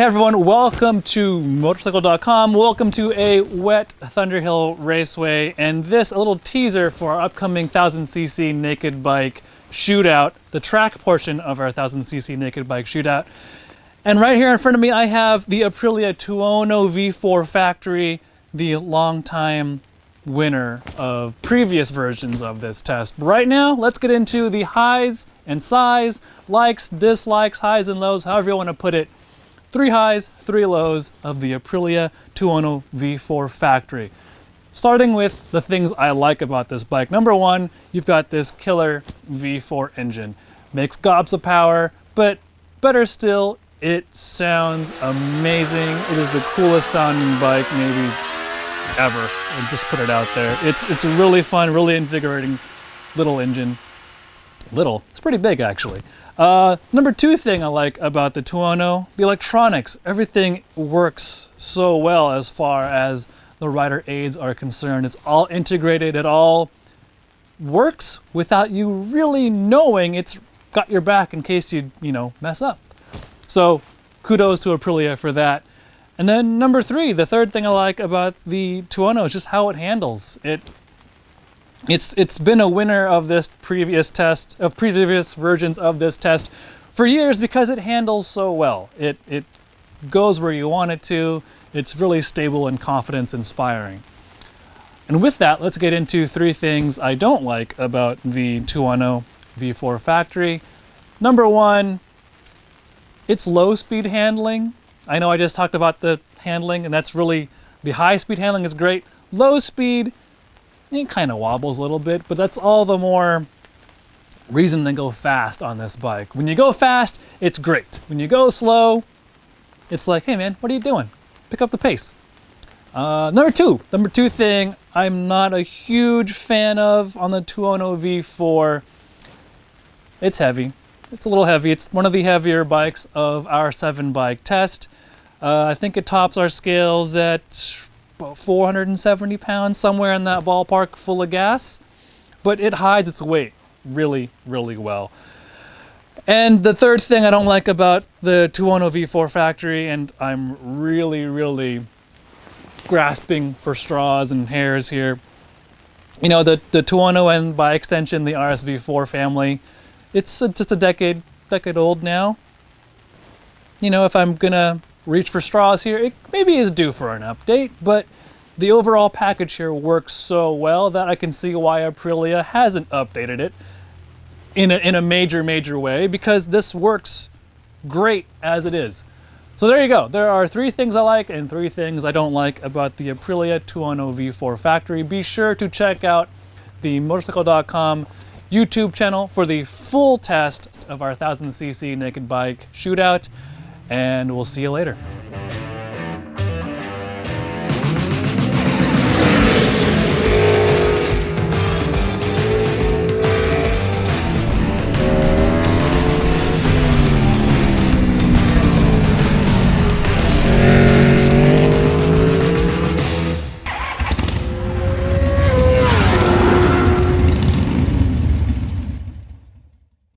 Hey everyone, welcome to Motorcycle.com. Welcome to a wet Thunderhill Raceway, and this a little teaser for our upcoming 1000cc naked bike shootout, the track portion of our 1000cc naked bike shootout. And right here in front of me I have the Aprilia Tuono V4 Factory, the longtime winner of previous versions of this test. Right now, let's get into the highs and sighs, likes, dislikes, highs and lows, however you want to put it. 3 highs, 3 lows of the Aprilia Tuono V4 Factory. Starting with the things I like about this bike. Number 1, you've got this killer V4 engine. Makes gobs of power, but better still, it sounds amazing. It is the coolest sounding bike maybe ever. I'll just put it out there. It's a really fun, really invigorating little engine. Little, it's pretty big actually. Number 2 thing I like about the Tuono, the electronics. Everything works so well as far as the rider aids are concerned. It's all integrated, it all works without you really knowing it's got your back in case you mess up. So kudos to Aprilia for that. And then number 3, the third thing I like about the Tuono is just how it handles. It's been a winner of this previous versions of this test for years because it handles so well. It goes where you want it to. It's really stable and confidence inspiring. And with that, let's get into 3 things I don't like about the Tuono V4 Factory. Number 1, it's low speed handling. I know I just talked about the handling, and that's really, the high speed handling is great. Low speed, it kind of wobbles a little bit, but that's all the more reason to go fast on this bike. When you go fast, it's great. When you go slow, it's like, hey man, what are you doing? Pick up the pace. Number two thing I'm not a huge fan of on the Tuono V4, it's heavy. It's a little heavy. It's one of the heavier bikes of our 7 bike test. I think it tops our scales at about 470 pounds, somewhere in that ballpark, full of gas. But it hides its weight really, really well. And the third thing I don't like about the Tuono V4 Factory, and I'm really, really grasping for straws and hairs here, the Tuono, and by extension the RSV4 family, it's just a decade old now. If I'm gonna reach for straws here, it maybe is due for an update, but the overall package here works so well that I can see why Aprilia hasn't updated it in a major way, because this works great as it is. So there you go. There are 3 things I like and 3 things I don't like about the Aprilia Tuono V4 Factory. Be sure to check out the Motorcycle.com YouTube channel for the full test of our 1000cc naked bike shootout, and we'll see you later.